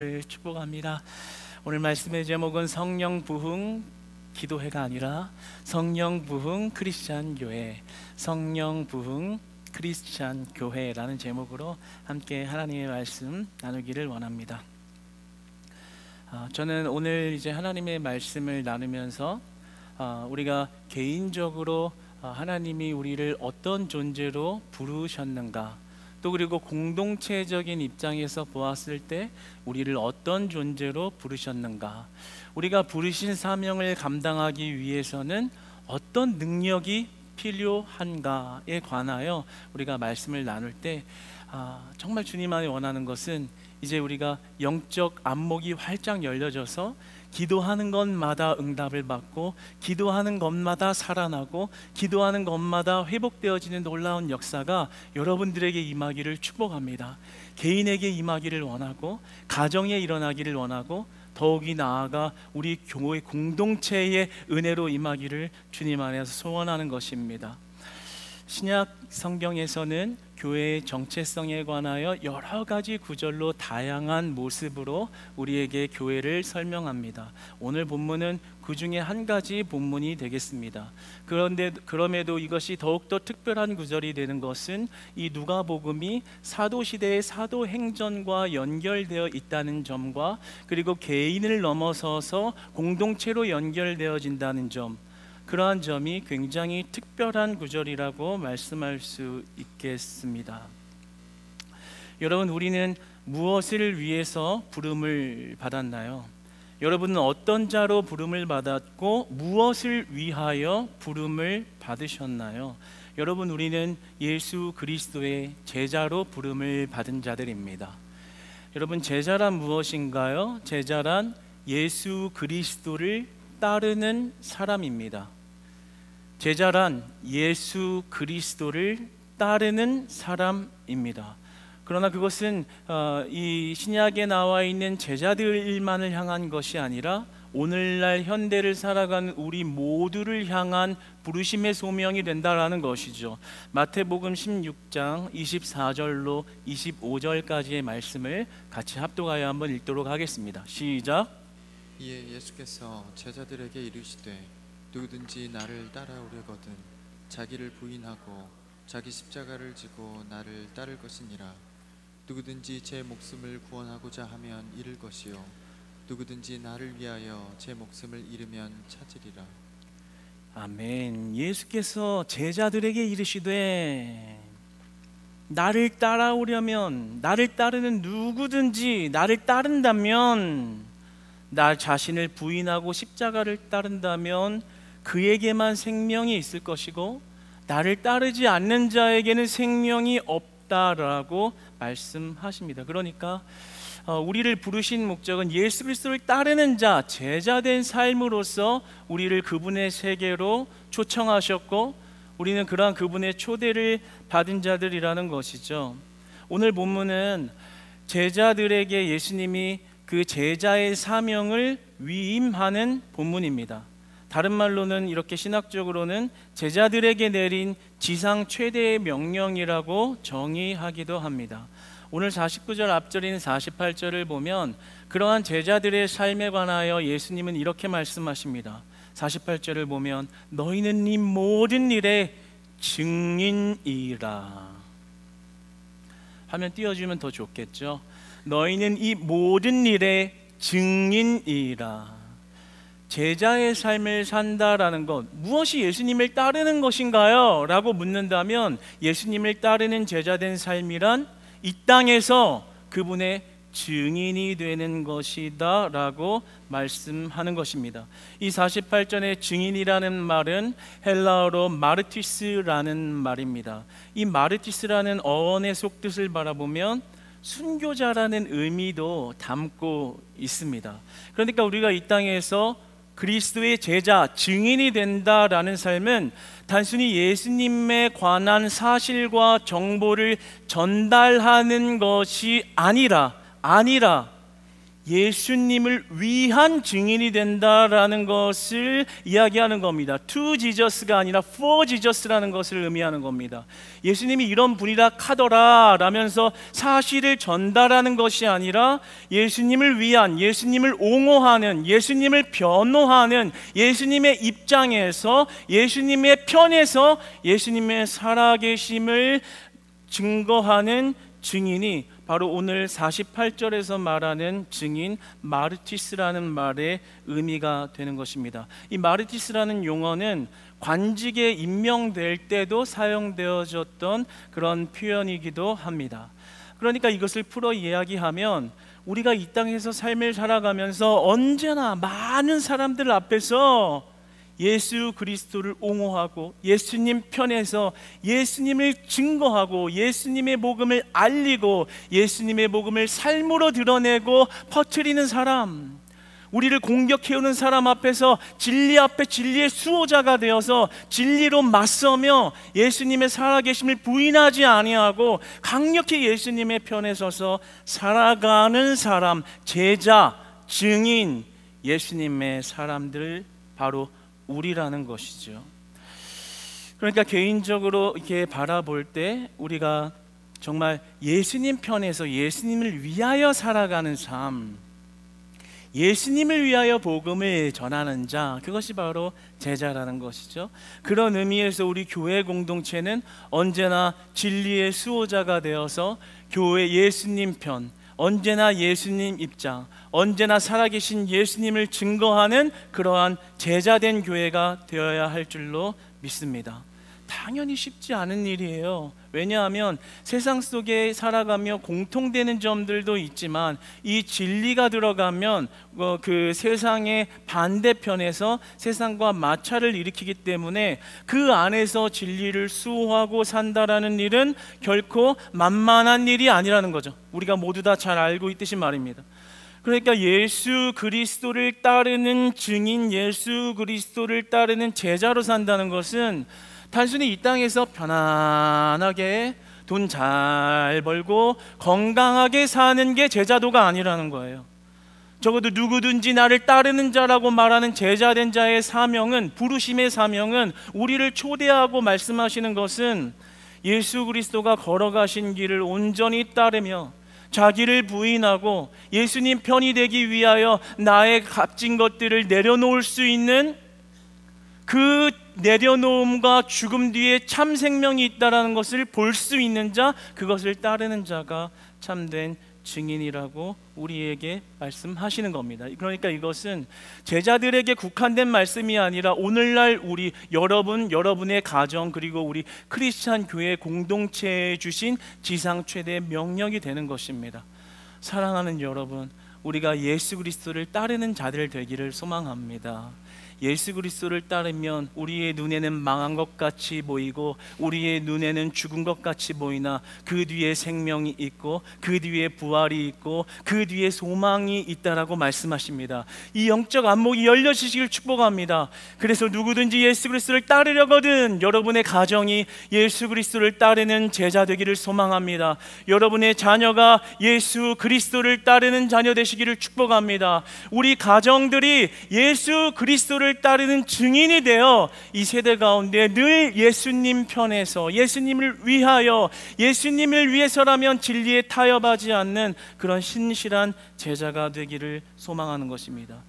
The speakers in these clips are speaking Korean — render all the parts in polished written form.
축복합니다. 오늘 말씀의 제목은 성령 부흥 기도회가 아니라 성령 부흥 크리스찬 교회, 성령 부흥 크리스찬 교회라는 제목으로 함께 하나님의 말씀 나누기를 원합니다. 저는 오늘 이제 하나님의 말씀을 나누면서 우리가 개인적으로 하나님이 우리를 어떤 존재로 부르셨는가, 또 그리고 공동체적인 입장에서 보았을 때 우리를 어떤 존재로 부르셨는가, 우리가 부르신 사명을 감당하기 위해서는 어떤 능력이 필요한가에 관하여 우리가 말씀을 나눌 때 정말 주님만이 원하는 것은 이제 우리가 영적 안목이 활짝 열려져서 기도하는 것마다 응답을 받고, 기도하는 것마다 살아나고, 기도하는 것마다 회복되어지는 놀라운 역사가 여러분들에게 임하기를 축복합니다. 개인에게 임하기를 원하고, 가정에 일어나기를 원하고, 더욱이 나아가 우리 교회 공동체의 은혜로 임하기를 주님 안에서 소원하는 것입니다. 신약 성경에서는 교회의 정체성에 관하여 여러 가지 구절로 다양한 모습으로 우리에게 교회를 설명합니다. 오늘 본문은 그 중에 한 가지 본문이 되겠습니다. 그럼에도 이것이 더욱더 특별한 구절이 되는 것은 이 누가복음이 사도시대의 사도행전과 연결되어 있다는 점과, 그리고 개인을 넘어서서 공동체로 연결되어진다는 점, 그러한 점이 굉장히 특별한 구절이라고 말씀할 수 있겠습니다. 여러분, 우리는 무엇을 위해서 부름을 받았나요? 여러분은 어떤 자로 부름을 받았고 무엇을 위하여 부름을 받으셨나요? 여러분, 우리는 예수 그리스도의 제자로 부름을 받은 자들입니다. 여러분, 제자란 무엇인가요? 제자란 예수 그리스도를 따르는 사람입니다. 제자란 예수 그리스도를 따르는 사람입니다. 그러나 그것은 이 신약에 나와 있는 제자들만을 향한 것이 아니라 오늘날 현대를 살아가는 우리 모두를 향한 부르심의 소명이 된다라는 것이죠. 마태복음 16장 24절로 25절까지의 말씀을 같이 합독하여 한번 읽도록 하겠습니다. 시작. 이에 예수께서 제자들에게 이르시되 누구든지 나를 따라오려거든 자기를 부인하고 자기 십자가를 지고 나를 따를 것이니라. 누구든지 제 목숨을 구원하고자 하면 잃을 것이요 누구든지 나를 위하여 제 목숨을 잃으면 찾으리라. 아멘. 예수께서 제자들에게 이르시되 나를 따라오려면, 나를 따르는 누구든지 나를 따른다면, 나 자신을 부인하고 십자가를 따른다면 그에게만 생명이 있을 것이고 나를 따르지 않는 자에게는 생명이 없다라고 말씀하십니다. 그러니까 우리를 부르신 목적은 예수 그리스도를 따르는 자, 제자된 삶으로서 우리를 그분의 세계로 초청하셨고, 우리는 그러한 그분의 초대를 받은 자들이라는 것이죠. 오늘 본문은 제자들에게 예수님이 그 제자의 사명을 위임하는 본문입니다. 다른 말로는 이렇게 신학적으로는 제자들에게 내린 지상 최대의 명령이라고 정의하기도 합니다. 오늘 49절 앞절인 48절을 보면 그러한 제자들의 삶에 관하여 예수님은 이렇게 말씀하십니다. 48절을 보면 너희는 이 모든 일의 증인이라. 화면 띄워주면 더 좋겠죠. 너희는 이 모든 일의 증인이라. 제자의 삶을 산다라는 것, 무엇이 예수님을 따르는 것인가요? 라고 묻는다면 예수님을 따르는 제자된 삶이란 이 땅에서 그분의 증인이 되는 것이다 라고 말씀하는 것입니다. 이 48절의 증인이라는 말은 헬라어로 마르티스라는 말입니다. 이 마르티스라는 어원의 속뜻을 바라보면 순교자라는 의미도 담고 있습니다. 그러니까 우리가 이 땅에서 그리스도의 제자, 증인이 된다라는 삶은 단순히 예수님에 관한 사실과 정보를 전달하는 것이 아니라 예수님을 위한 증인이 된다라는 것을 이야기하는 겁니다. To Jesus가 아니라 For Jesus라는 것을 의미하는 겁니다. 예수님이 이런 분이라 카더라 라면서 사실을 전달하는 것이 아니라 예수님을 위한, 예수님을 옹호하는, 예수님을 변호하는, 예수님의 입장에서, 예수님의 편에서 예수님의 살아계심을 증거하는 증인이 바로 오늘 48절에서 말하는 증인 마르티스라는 말의 의미가 되는 것입니다. 이 마르티스라는 용어는 관직에 임명될 때도 사용되어졌던 그런 표현이기도 합니다. 그러니까 이것을 풀어 이야기하면 우리가 이 땅에서 삶을 살아가면서 언제나 많은 사람들 앞에서 예수 그리스도를 옹호하고 예수님 편에서 예수님을 증거하고 예수님의 복음을 알리고 예수님의 복음을 삶으로 드러내고 퍼뜨리는 사람, 우리를 공격해오는 사람 앞에서 진리 앞에 진리의 수호자가 되어서 진리로 맞서며 예수님의 살아계심을 부인하지 아니하고 강력히 예수님의 편에 서서 살아가는 사람, 제자, 증인, 예수님의 사람들, 바로 우리라는 것이죠. 그러니까 개인적으로 이렇게 바라볼 때 우리가 정말 예수님 편에서 예수님을 위하여 살아가는 삶, 예수님을 위하여 복음을 전하는 자, 그것이 바로 제자라는 것이죠. 그런 의미에서 우리 교회 공동체는 언제나 진리의 수호자가 되어서 교회 예수님 편, 언제나 예수님 입장, 언제나 살아계신 예수님을 증거하는 그러한 제자된 교회가 되어야 할 줄로 믿습니다. 당연히 쉽지 않은 일이에요. 왜냐하면 세상 속에 살아가며 공통되는 점들도 있지만 이 진리가 들어가면 그 세상의 반대편에서 세상과 마찰을 일으키기 때문에 그 안에서 진리를 수호하고 산다라는 일은 결코 만만한 일이 아니라는 거죠. 우리가 모두 다 잘 알고 있듯이 말입니다. 그러니까 예수 그리스도를 따르는 증인, 예수 그리스도를 따르는 제자로 산다는 것은 단순히 이 땅에서 편안하게 돈 잘 벌고 건강하게 사는 게 제자도가 아니라는 거예요. 적어도 누구든지 나를 따르는 자라고 말하는 제자된 자의 사명은, 부르심의 사명은, 우리를 초대하고 말씀하시는 것은 예수 그리스도가 걸어가신 길을 온전히 따르며 자기를 부인하고 예수님 편이 되기 위하여 나의 값진 것들을 내려놓을 수 있는, 그 내려놓음과 죽음 뒤에 참 생명이 있다는 것을 볼 수 있는 자, 그것을 따르는 자가 참된 증인이라고 우리에게 말씀하시는 겁니다. 그러니까 이것은 제자들에게 국한된 말씀이 아니라 오늘날 우리 여러분의 가정, 그리고 우리 크리스찬 교회 공동체에 주신 지상 최대 명령이 되는 것입니다. 사랑하는 여러분, 우리가 예수 그리스도를 따르는 자들 되기를 소망합니다. 예수 그리스도를 따르면 우리의 눈에는 망한 것 같이 보이고 우리의 눈에는 죽은 것 같이 보이나 그 뒤에 생명이 있고 그 뒤에 부활이 있고 그 뒤에 소망이 있다라고 말씀하십니다. 이 영적 안목이 열려지시길 축복합니다. 그래서 누구든지 예수 그리스도를 따르려거든 여러분의 가정이 예수 그리스도를 따르는 제자 되기를 소망합니다. 여러분의 자녀가 예수 그리스도를 따르는 자녀 되시기를 축복합니다. 우리 가정들이 예수 그리스도를 따르는 증인이 되어 이 세대 가운데 늘 예수님 편에서 예수님을 위하여, 예수님을 위해서라면 진리에 타협하지 않는 그런 신실한 제자가 되기를 소망하는 것입니다.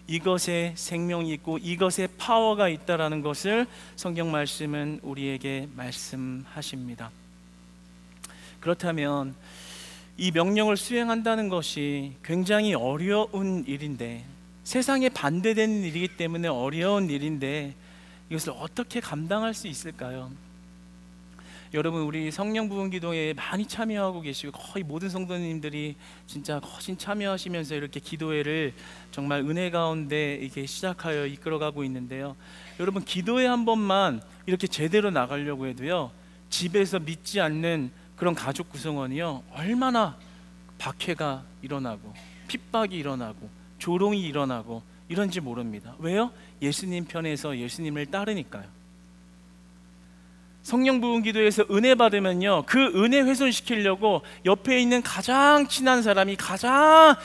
이것에 생명이 있고 이것에 파워가 있다라는 것을 성경 말씀은 우리에게 말씀하십니다. 그렇다면 이 명령을 수행한다는 것이 굉장히 어려운 일인데, 세상에 반대되는 일이기 때문에 어려운 일인데 이것을 어떻게 감당할 수 있을까요? 여러분, 우리 성령 부흥 기도에 많이 참여하고 계시고 거의 모든 성도님들이 진짜 거신 참여하시면서 이렇게 기도회를 정말 은혜 가운데 이렇게 시작하여 이끌어가고 있는데요. 여러분, 기도회 한 번만 이렇게 제대로 나가려고 해도요, 집에서 믿지 않는 그런 가족 구성원이요, 얼마나 박해가 일어나고 핍박이 일어나고 조롱이 일어나고 이런지 모릅니다. 왜요? 예수님 편에서 예수님을 따르니까요. 성령 부흥 기도에서 은혜 받으면요, 그 은혜 훼손시키려고 옆에 있는 가장 친한 사람이 가장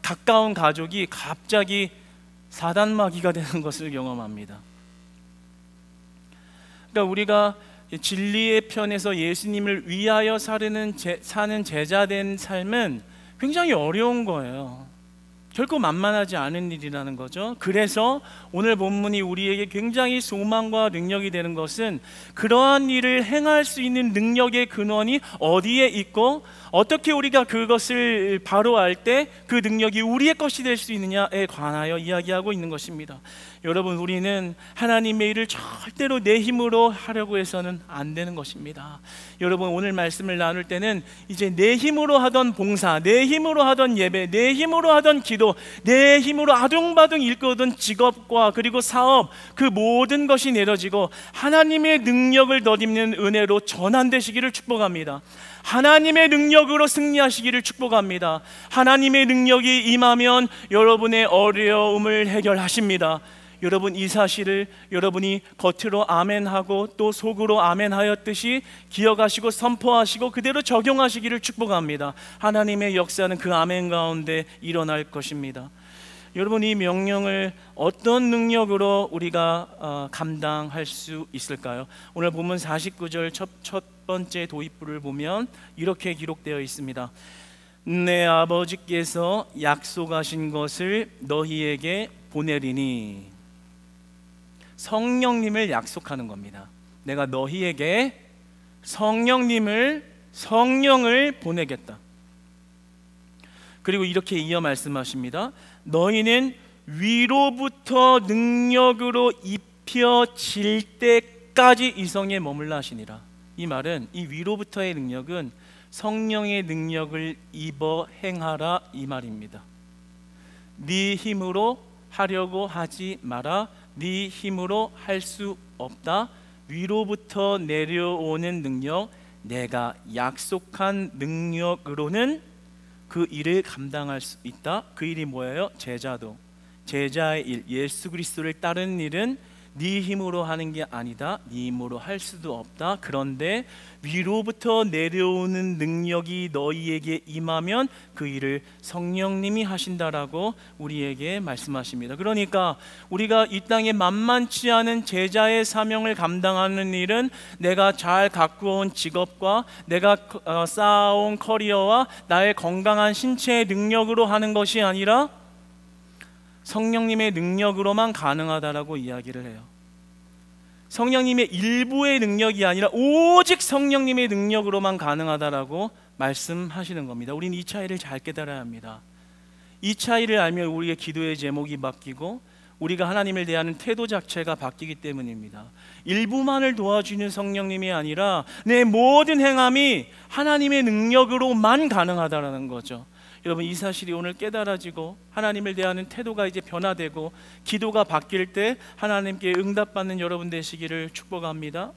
가까운 가족이 갑자기 사단마귀가 되는 것을 경험합니다. 그러니까 우리가 진리의 편에서 예수님을 위하여 사는 제자된 삶은 굉장히 어려운 거예요. 결코 만만하지 않은 일이라는 거죠. 그래서 오늘 본문이 우리에게 굉장히 소망과 능력이 되는 것은 그러한 일을 행할 수 있는 능력의 근원이 어디에 있고 어떻게 우리가 그것을 바로 알 때 그 능력이 우리의 것이 될 수 있느냐에 관하여 이야기하고 있는 것입니다. 여러분, 우리는 하나님의 일을 절대로 내 힘으로 하려고 해서는 안 되는 것입니다. 여러분, 오늘 말씀을 나눌 때는 이제 내 힘으로 하던 봉사, 내 힘으로 하던 예배, 내 힘으로 하던 기도, 내 힘으로 아둥바둥 일거던 직업과 그리고 사업, 그 모든 것이 내려지고 하나님의 능력을 덧입는 은혜로 전환되시기를 축복합니다. 하나님의 능력으로 승리하시기를 축복합니다. 하나님의 능력이 임하면 여러분의 어려움을 해결하십니다. 여러분, 이 사실을 여러분이 겉으로 아멘하고 또 속으로 아멘하였듯이 기억하시고 선포하시고 그대로 적용하시기를 축복합니다. 하나님의 역사는 그 아멘 가운데 일어날 것입니다. 여러분, 이 명령을 어떤 능력으로 우리가 감당할 수 있을까요? 오늘 본문 49절 첫 번째 도입부를 보면 이렇게 기록되어 있습니다. 내 아버지께서 약속하신 것을 너희에게 보내리니. 성령님을 약속하는 겁니다. 내가 너희에게 성령을 보내겠다. 그리고 이렇게 이어 말씀하십니다. 너희는 위로부터 능력으로 입혀질 때까지 이 성에 머물라 하시니라. 이 말은, 이 위로부터의 능력은 성령의 능력을 입어 행하라 이 말입니다. 네 힘으로 하려고 하지 마라. 네 힘으로 할 수 없다. 위로부터 내려오는 능력, 내가 약속한 능력으로는 그 일을 감당할 수 있다. 그 일이 뭐예요? 제자도. 제자의 일, 예수 그리스도를 따르는 일은 네 힘으로 하는 게 아니다. 네 힘으로 할 수도 없다. 그런데 위로부터 내려오는 능력이 너희에게 임하면 그 일을 성령님이 하신다라고 우리에게 말씀하십니다. 그러니까 우리가 이 땅에 만만치 않은 제자의 사명을 감당하는 일은 내가 잘 가꾸어온 직업과 내가 쌓아온 커리어와 나의 건강한 신체의 능력으로 하는 것이 아니라 성령님의 능력으로만 가능하다라고 이야기를 해요. 성령님의 일부의 능력이 아니라 오직 성령님의 능력으로만 가능하다라고 말씀하시는 겁니다. 우리는 이 차이를 잘 깨달아야 합니다. 이 차이를 알면 우리의 기도의 제목이 바뀌고 우리가 하나님을 대하는 태도 자체가 바뀌기 때문입니다. 일부만을 도와주는 성령님이 아니라 내 모든 행함이 하나님의 능력으로만 가능하다라는 거죠. 여러분, 이 사실이 오늘 깨달아지고 하나님을 대하는 태도가 이제 변화되고 기도가 바뀔 때 하나님께 응답받는 여러분 되시기를 축복합니다.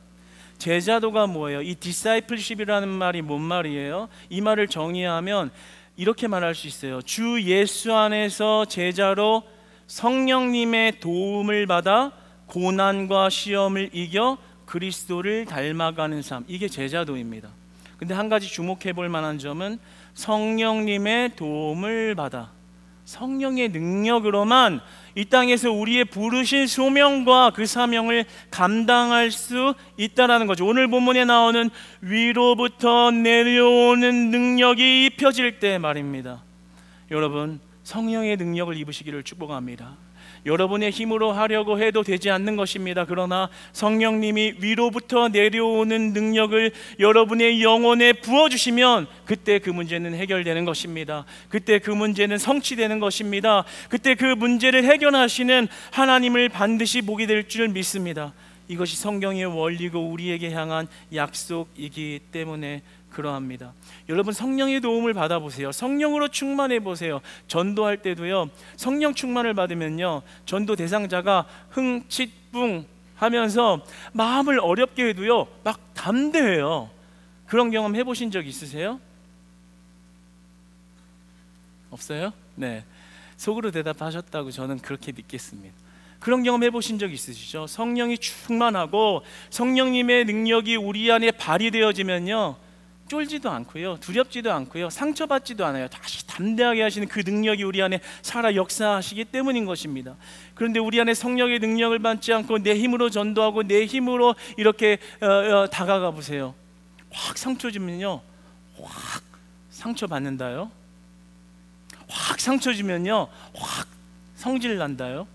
제자도가 뭐예요? 이 discipleship이라는 말이 뭔 말이에요? 이 말을 정의하면 이렇게 말할 수 있어요. 주 예수 안에서 제자로 성령님의 도움을 받아 고난과 시험을 이겨 그리스도를 닮아가는 삶, 이게 제자도입니다. 근데 한 가지 주목해 볼 만한 점은 성령님의 도움을 받아 성령의 능력으로만 이 땅에서 우리의 부르신 소명과 그 사명을 감당할 수 있다는 거죠. 오늘 본문에 나오는 위로부터 내려오는 능력이 입혀질 때 말입니다. 여러분, 성령의 능력을 입으시기를 축복합니다. 여러분의 힘으로 하려고 해도 되지 않는 것입니다. 그러나 성령님이 위로부터 내려오는 능력을 여러분의 영혼에 부어주시면 그때 그 문제는 해결되는 것입니다. 그때 그 문제는 성취되는 것입니다. 그때 그 문제를 해결하시는 하나님을 반드시 보게 될 줄 믿습니다. 이것이 성경의 원리고 우리에게 향한 약속이기 때문에 그러합니다. 여러분, 성령의 도움을 받아보세요. 성령으로 충만해 보세요. 전도할 때도요, 성령 충만을 받으면요, 전도 대상자가 흥칫뿡 하면서 마음을 어렵게 해도요 막 담대해요. 그런 경험 해보신 적 있으세요? 없어요? 네, 속으로 대답하셨다고 저는 그렇게 믿겠습니다. 그런 경험 해보신 적 있으시죠? 성령이 충만하고 성령님의 능력이 우리 안에 발휘되어지면요, 쫄지도 않고요, 두렵지도 않고요, 상처받지도 않아요. 다시 담대하게 하시는 그 능력이 우리 안에 살아 역사하시기 때문인 것입니다. 그런데 우리 안에 성령의 능력을 받지 않고 내 힘으로 전도하고 내 힘으로 이렇게 다가가 보세요. 확 상처 주면요, 확 상처받는다요. 확 상처 주면요, 확 성질 난다요.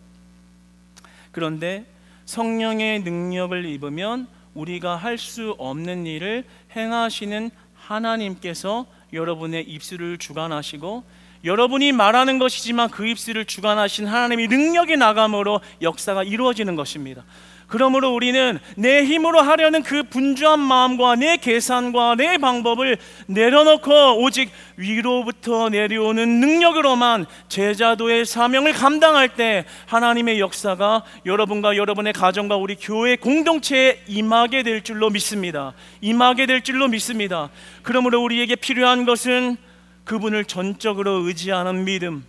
그런데 성령의 능력을 입으면 우리가 할 수 없는 일을 행하시는 하나님께서 여러분의 입술을 주관하시고, 여러분이 말하는 것이지만 그 입술을 주관하신 하나님의 능력이 나감으로 역사가 이루어지는 것입니다. 그러므로 우리는 내 힘으로 하려는 그 분주한 마음과 내 계산과 내 방법을 내려놓고 오직 위로부터 내려오는 능력으로만 제자도의 사명을 감당할 때 하나님의 역사가 여러분과 여러분의 가정과 우리 교회 공동체에 임하게 될 줄로 믿습니다. 임하게 될 줄로 믿습니다. 그러므로 우리에게 필요한 것은 그분을 전적으로 의지하는 믿음,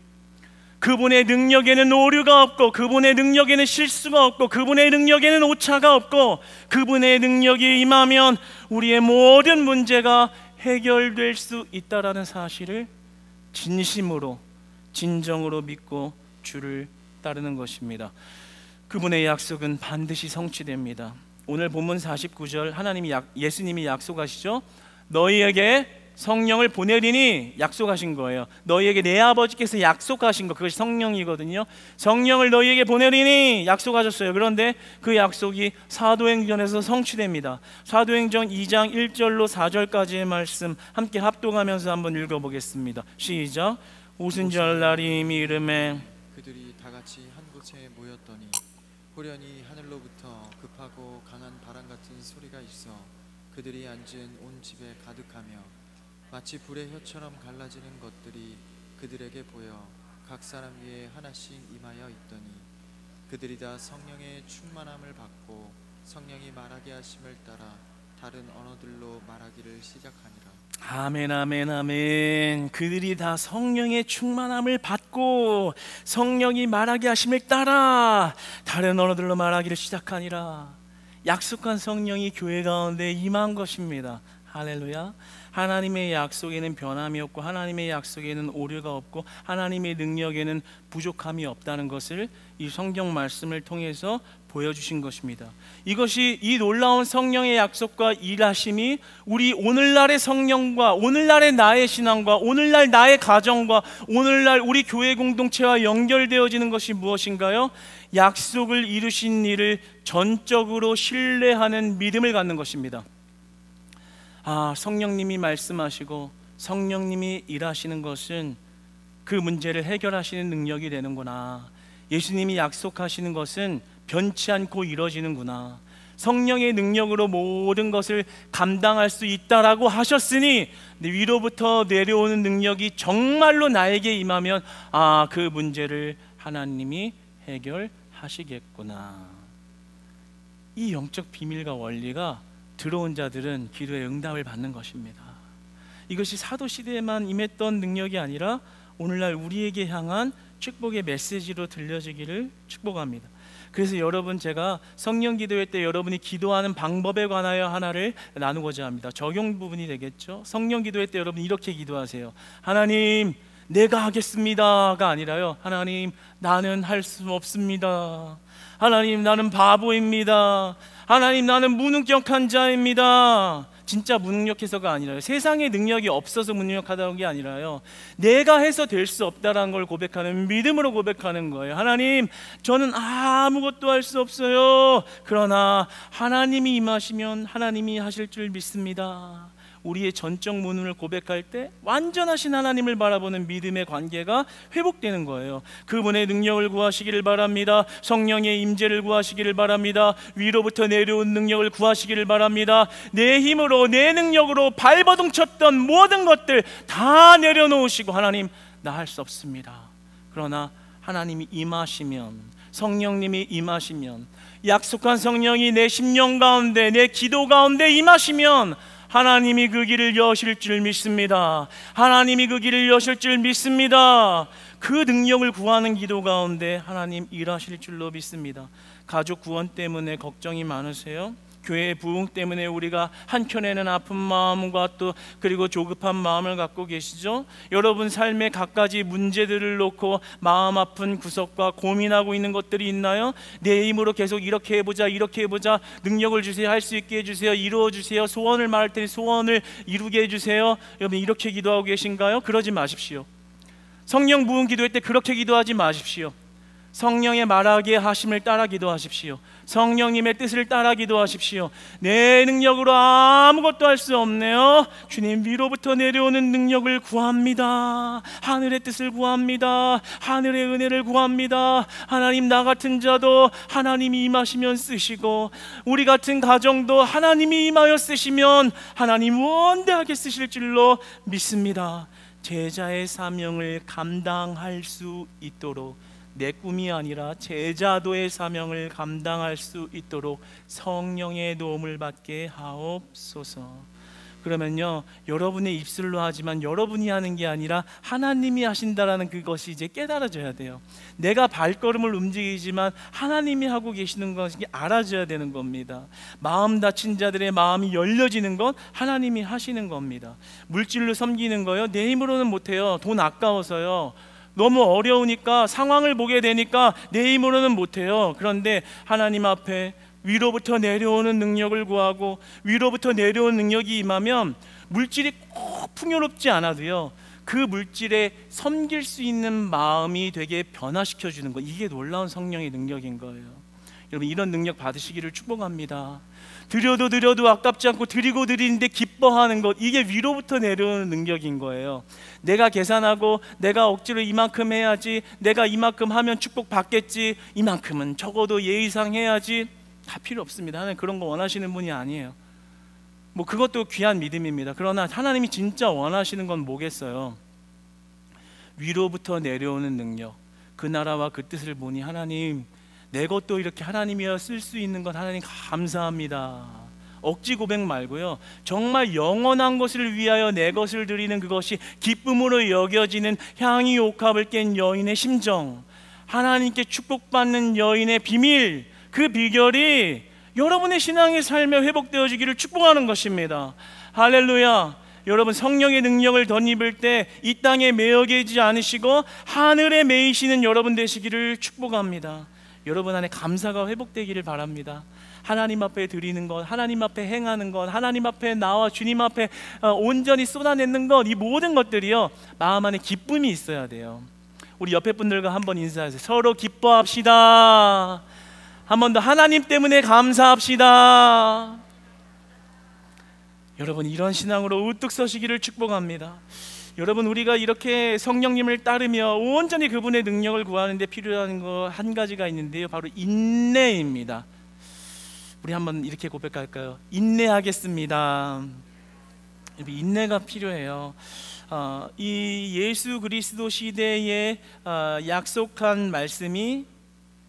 그분의 능력에는 오류가 없고, 그분의 능력에는 실수가 없고, 그분의 능력에는 오차가 없고, 그분의 능력이 임하면 우리의 모든 문제가 해결될 수 있다라는 사실을 진심으로 진정으로 믿고 주를 따르는 것입니다. 그분의 약속은 반드시 성취됩니다. 오늘 본문 49절 예수님이 약속하시죠. 너희에게 성령을 보내리니 약속하신 거예요. 너희에게 내 아버지께서 약속하신 거, 그것이 성령이거든요. 성령을 너희에게 보내리니 약속하셨어요. 그런데 그 약속이 사도행전에서 성취됩니다. 사도행전 2장 1절로 4절까지의 말씀 함께 합독하면서 한번 읽어보겠습니다. 시작. 오순절 날이 이름에 그들이 다 같이 한 곳에 모였더니 호련히 하늘로부터 급하고 강한 바람 같은 소리가 있어 그들이 앉은 온 집에 가득하며 마치 불의 혀처럼 갈라지는 것들이 그들에게 보여 각 사람 위에 하나씩 임하여 있더니 그들이 다 성령의 충만함을 받고 성령이 말하게 하심을 따라 다른 언어들로 말하기를 시작하니라. 아멘, 아멘, 아멘. 그들이 다 성령의 충만함을 받고 성령이 말하게 하심을 따라 다른 언어들로 말하기를 시작하니라. 약속한 성령이 교회 가운데 임한 것입니다. 할렐루야. 하나님의 약속에는 변함이 없고 하나님의 약속에는 오류가 없고 하나님의 능력에는 부족함이 없다는 것을 이 성경 말씀을 통해서 보여주신 것입니다. 이것이, 이 놀라운 성령의 약속과 일하심이 우리 오늘날의 성령과 오늘날의 나의 신앙과 오늘날 나의 가정과 오늘날 우리 교회 공동체와 연결되어지는 것이 무엇인가요? 약속을 이루신 이를 전적으로 신뢰하는 믿음을 갖는 것입니다. 성령님이 말씀하시고 성령님이 일하시는 것은 그 문제를 해결하시는 능력이 되는구나. 예수님이 약속하시는 것은 변치 않고 이루어지는구나. 성령의 능력으로 모든 것을 감당할 수 있다라고 하셨으니 위로부터 내려오는 능력이 정말로 나에게 임하면 그 문제를 하나님이 해결하시겠구나. 이 영적 비밀과 원리가 들어온 자들은 기도의 응답을 받는 것입니다. 이것이 사도 시대에만 임했던 능력이 아니라 오늘날 우리에게 향한 축복의 메시지로 들려지기를 축복합니다. 그래서 여러분, 제가 성령 기도회 때 여러분이 기도하는 방법에 관하여 하나를 나누고자 합니다. 적용 부분이 되겠죠. 성령 기도회 때 여러분 이렇게 기도하세요. 하나님, 내가 하겠습니다가 아니라요, 하나님, 나는 할 수 없습니다. 하나님, 나는 바보입니다. 하나님, 나는 무능력한 자입니다. 진짜 무능력해서가 아니라요, 세상에 능력이 없어서 무능력하다는 게 아니라요, 내가 해서 될 수 없다는 걸 고백하는, 믿음으로 고백하는 거예요. 하나님, 저는 아무것도 할 수 없어요. 그러나 하나님이 임하시면 하나님이 하실 줄 믿습니다. 우리의 전적 무능을 고백할 때 완전하신 하나님을 바라보는 믿음의 관계가 회복되는 거예요. 그분의 능력을 구하시기를 바랍니다. 성령의 임재를 구하시기를 바랍니다. 위로부터 내려온 능력을 구하시기를 바랍니다. 내 힘으로, 내 능력으로 발버둥 쳤던 모든 것들 다 내려놓으시고, 하나님, 나 할 수 없습니다. 그러나 하나님이 임하시면, 성령님이 임하시면, 약속한 성령이 내 심령 가운데, 내 기도 가운데 임하시면 하나님이 그 길을 여실 줄 믿습니다. 하나님이 그 길을 여실 줄 믿습니다. 그 능력을 구하는 기도 가운데 하나님 일하실 줄로 믿습니다. 가족 구원 때문에 걱정이 많으세요? 교회의 부흥 때문에 우리가 한켠에는 아픈 마음과 또 그리고 조급한 마음을 갖고 계시죠? 여러분 삶의 갖가지 문제들을 놓고 마음 아픈 구석과 고민하고 있는 것들이 있나요? 내 힘으로 계속 이렇게 해보자, 이렇게 해보자, 능력을 주세요, 할 수 있게 해주세요, 이루어주세요, 소원을 말할 테니 소원을 이루게 해주세요. 여러분 이렇게 기도하고 계신가요? 그러지 마십시오. 성령 부흥 기도할 때 그렇게 기도하지 마십시오. 성령의 말하기에 하심을 따라 기도하십시오. 성령님의 뜻을 따라 기도하십시오. 내 능력으로 아무것도 할 수 없네요. 주님 위로부터 내려오는 능력을 구합니다. 하늘의 뜻을 구합니다. 하늘의 은혜를 구합니다. 하나님, 나 같은 자도 하나님이 임하시면 쓰시고 우리 같은 가정도 하나님이 임하여 쓰시면 하나님 원대하게 쓰실 줄로 믿습니다. 제자의 사명을 감당할 수 있도록, 내 꿈이 아니라 제자도의 사명을 감당할 수 있도록 성령의 도움을 받게 하옵소서. 그러면요, 여러분의 입술로 하지만 여러분이 하는 게 아니라 하나님이 하신다라는 그것이 이제 깨달아져야 돼요. 내가 발걸음을 움직이지만 하나님이 하고 계시는 것이 알아져야 되는 겁니다. 마음 다친 자들의 마음이 열려지는 건 하나님이 하시는 겁니다. 물질로 섬기는 거요, 내 힘으로는 못해요. 돈 아까워서요. 너무 어려우니까, 상황을 보게 되니까 내 힘으로는 못해요. 그런데 하나님 앞에 위로부터 내려오는 능력을 구하고 위로부터 내려오는 능력이 임하면 물질이 꼭 풍요롭지 않아도요, 그 물질에 섬길 수 있는 마음이 되게 변화시켜 주는 거, 이게 놀라운 성령의 능력인 거예요. 여러분 이런 능력 받으시기를 축복합니다. 드려도 아깝지 않고 드리고 드리는데 기뻐하는 것, 이게 위로부터 내려오는 능력인 거예요. 내가 계산하고 내가 억지로 이만큼 해야지, 내가 이만큼 하면 축복 받겠지, 이만큼은 적어도 예의상 해야지, 다 필요 없습니다. 하나님 그런 거 원하시는 분이 아니에요. 뭐 그것도 귀한 믿음입니다. 그러나 하나님이 진짜 원하시는 건 뭐겠어요? 위로부터 내려오는 능력, 그 나라와 그 뜻을 보니 하나님, 내 것도 이렇게 하나님이여 쓸 수 있는 것 하나님 감사합니다. 억지 고백 말고요, 정말 영원한 것을 위하여 내 것을 드리는 그것이 기쁨으로 여겨지는 향이 옥합을 깬 여인의 심정, 하나님께 축복받는 여인의 비밀, 그 비결이 여러분의 신앙의 삶에 회복되어지기를 축복하는 것입니다. 할렐루야. 여러분 성령의 능력을 덧입을 때 이 땅에 매여 계지 않으시고 하늘에 매이시는 여러분 되시기를 축복합니다. 여러분 안에 감사가 회복되기를 바랍니다. 하나님 앞에 드리는 것, 하나님 앞에 행하는 것, 하나님 앞에 나와 주님 앞에 온전히 쏟아내는 것, 이 모든 것들이요, 마음 안에 기쁨이 있어야 돼요. 우리 옆에 분들과 한번 인사하세요. 서로 기뻐합시다. 한 번 더, 하나님 때문에 감사합시다. 여러분 이런 신앙으로 우뚝 서시기를 축복합니다. 여러분 우리가 이렇게 성령님을 따르며 온전히 그분의 능력을 구하는 데 필요한 거 한 가지가 있는데요, 바로 인내입니다. 우리 한번 이렇게 고백할까요? 인내하겠습니다. 인내가 필요해요. 이 예수 그리스도 시대에 약속한 말씀이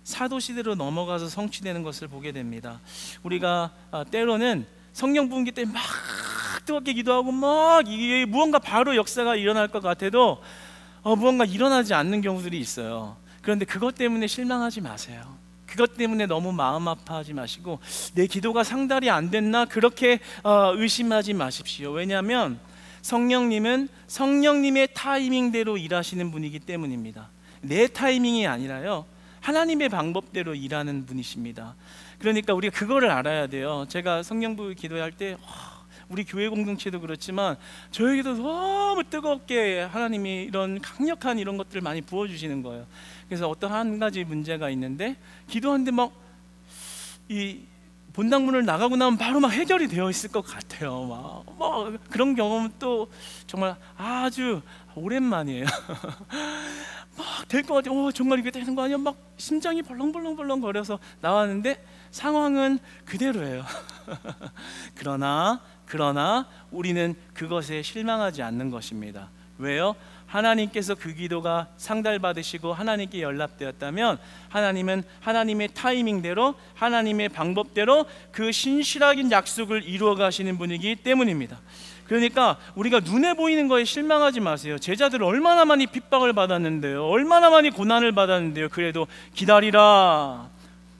사도 시대로 넘어가서 성취되는 것을 보게 됩니다. 우리가 때로는 성령 부흥기 때 막 뜨겁게 기도하고 막 이게 무언가 바로 역사가 일어날 것 같아도 무언가 일어나지 않는 경우들이 있어요. 그런데 그것 때문에 실망하지 마세요. 그것 때문에 너무 마음 아파하지 마시고 내 기도가 상달이 안 됐나 그렇게 의심하지 마십시오. 왜냐하면 성령님은 성령님의 타이밍대로 일하시는 분이기 때문입니다. 내 타이밍이 아니라요, 하나님의 방법대로 일하는 분이십니다. 그러니까 우리가 그거를 알아야 돼요. 제가 성령부 기도할 때 우리 교회 공동체도 그렇지만 저에게도 너무 뜨겁게 하나님이 이런 강력한 이런 것들을 많이 부어주시는 거예요. 그래서 어떤 한 가지 문제가 있는데 기도하는데 막 이 본당문을 나가고 나면 바로 막 해결이 되어 있을 것 같아요. 막 그런 경험은 또 정말 아주 오랜만이에요. 막 될 것 같아요. 정말 이게 되는 거 아니야? 막 심장이 벌렁벌렁 거려서 나왔는데 상황은 그대로예요. 그러나 우리는 그것에 실망하지 않는 것입니다. 왜요? 하나님께서 그 기도가 상달받으시고 하나님께 연락되었다면 하나님은 하나님의 타이밍대로 하나님의 방법대로 그 신실하긴 약속을 이루어 가시는 분이기 때문입니다. 그러니까 우리가 눈에 보이는 거에 실망하지 마세요. 제자들 얼마나 많이 핍박을 받았는데요, 얼마나 많이 고난을 받았는데요, 그래도 기다리라,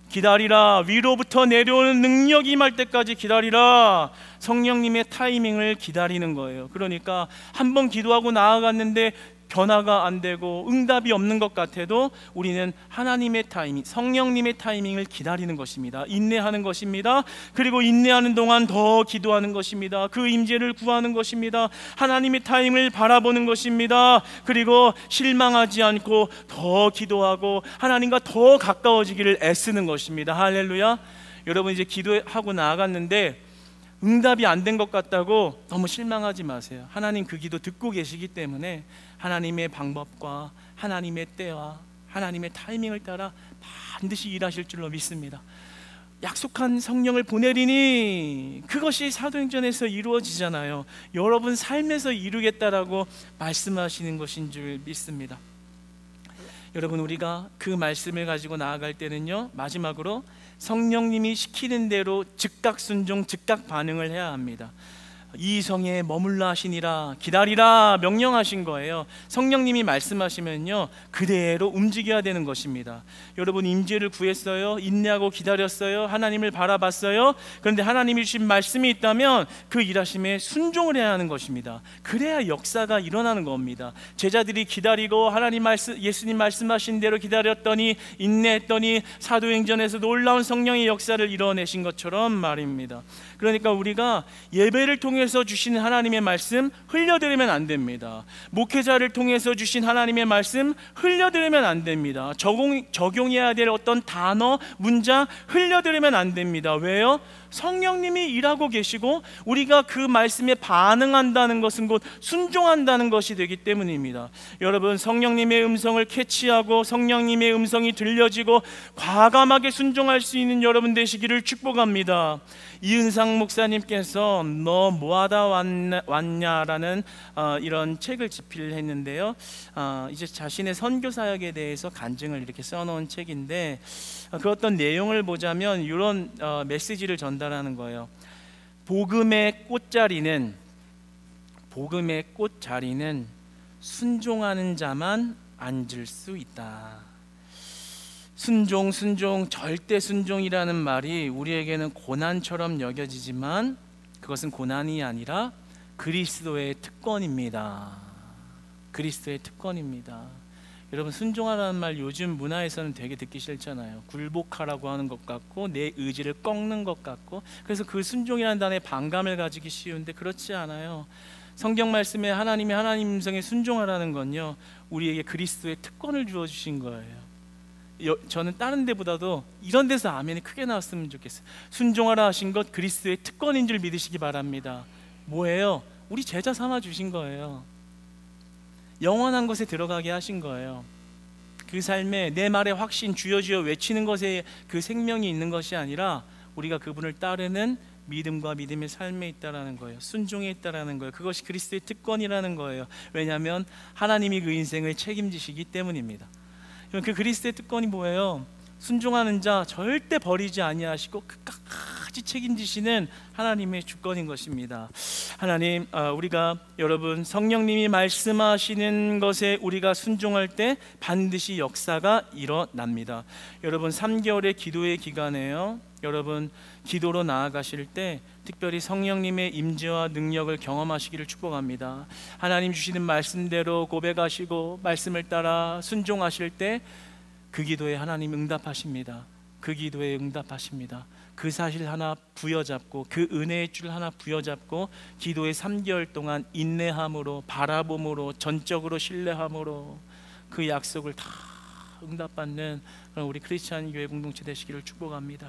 기다리라. 위로부터 내려오는 능력이 임할 때까지 기다리라. 성령님의 타이밍을 기다리는 거예요. 그러니까 한번 기도하고 나아갔는데 변화가 안 되고 응답이 없는 것 같아도 우리는 하나님의 타이밍, 성령님의 타이밍을 기다리는 것입니다. 인내하는 것입니다. 그리고 인내하는 동안 더 기도하는 것입니다. 그 임재를 구하는 것입니다. 하나님의 타이밍을 바라보는 것입니다. 그리고 실망하지 않고 더 기도하고 하나님과 더 가까워지기를 애쓰는 것입니다. 할렐루야. 여러분, 이제 기도하고 나아갔는데 응답이 안 된 것 같다고 너무 실망하지 마세요. 하나님 그 기도 듣고 계시기 때문에 하나님의 방법과 하나님의 때와 하나님의 타이밍을 따라 반드시 일하실 줄로 믿습니다. 약속한 성령을 보내리니 그것이 사도행전에서 이루어지잖아요. 여러분 삶에서 이루겠다라고 말씀하시는 것인 줄 믿습니다. 여러분, 우리가 그 말씀을 가지고 나아갈 때는요, 마지막으로 성령님이 시키는 대로 즉각 순종, 즉각 반응을 해야 합니다. 이 성에 머물러 하시니라, 기다리라 명령하신 거예요. 성령님이 말씀하시면요 그대로 움직여야 되는 것입니다. 여러분, 임재를 구했어요. 인내하고 기다렸어요. 하나님을 바라봤어요. 그런데 하나님이 주신 말씀이 있다면 그 일하심에 순종을 해야 하는 것입니다. 그래야 역사가 일어나는 겁니다. 제자들이 기다리고 예수님 말씀하신 대로 기다렸더니, 인내했더니 사도행전에서 놀라운 성령의 역사를 이뤄내신 것처럼 말입니다. 그러니까 우리가 예배를 통해서 주신 하나님의 말씀 흘려드리면 안 됩니다. 목회자를 통해서 주신 하나님의 말씀 흘려드리면 안 됩니다. 적용해야 될 어떤 단어, 문장 흘려드리면 안 됩니다. 왜요? 성령님이 일하고 계시고 우리가 그 말씀에 반응한다는 것은 곧 순종한다는 것이 되기 때문입니다. 여러분, 성령님의 음성을 캐치하고 성령님의 음성이 들려지고 과감하게 순종할 수 있는 여러분 되시기를 축복합니다. 이은상 목사님께서 너 뭐하다 왔냐라는 이런 책을 집필했는데요, 이제 자신의 선교 사역에 대해서 간증을 이렇게 써놓은 책인데, 그 어떤 내용을 보자면 이런 메시지를 전달하는 거예요. 복음의 꽃자리는 순종하는 자만 앉을 수 있다. 순종, 절대 순종이라는 말이 우리에게는 고난처럼 여겨지지만 그것은 고난이 아니라 그리스도의 특권입니다. 그리스도의 특권입니다. 여러분, 순종하라는 말 요즘 문화에서는 되게 듣기 싫잖아요. 굴복하라고 하는 것 같고 내 의지를 꺾는 것 같고, 그래서 그 순종이라는 단어에 반감을 가지기 쉬운데 그렇지 않아요. 성경 말씀에 하나님 음성에 순종하라는 건요 우리에게 그리스도의 특권을 주어주신 거예요. 저는 다른 데보다도 이런 데서 아멘이 크게 나왔으면 좋겠어요. 순종하라 하신 것 그리스도의 특권인 줄 믿으시기 바랍니다. 뭐예요? 우리 제자 삼아 주신 거예요. 영원한 것에 들어가게 하신 거예요. 그 삶에 내 말의 확신, 주여 주여 외치는 것에 그 생명이 있는 것이 아니라 우리가 그분을 따르는 믿음과 믿음의 삶에 있다라는 거예요. 순종에 있다라는 거예요. 그것이 그리스도의 특권이라는 거예요. 왜냐하면 하나님이 그 인생을 책임지시기 때문입니다. 그 그리스도의 특권이 뭐예요? 순종하는 자 절대 버리지 아니하시고 끝까지 책임지시는 하나님의 주권인 것입니다. 하나님, 우리가 여러분 성령님이 말씀하시는 것에 우리가 순종할 때 반드시 역사가 일어납니다. 여러분, 3개월의 기도의 기간에요, 여러분 기도로 나아가실 때 특별히 성령님의 임재와 능력을 경험하시기를 축복합니다. 하나님 주시는 말씀대로 고백하시고 말씀을 따라 순종하실 때 그 기도에 하나님 응답하십니다. 그 기도에 응답하십니다. 그 사실 하나 부여잡고 그 은혜의 줄 하나 부여잡고 기도의 3개월 동안 인내함으로, 바라봄으로, 전적으로 신뢰함으로 그 약속을 다 응답받는 우리 크리스찬 교회 공동체 되시기를 축복합니다.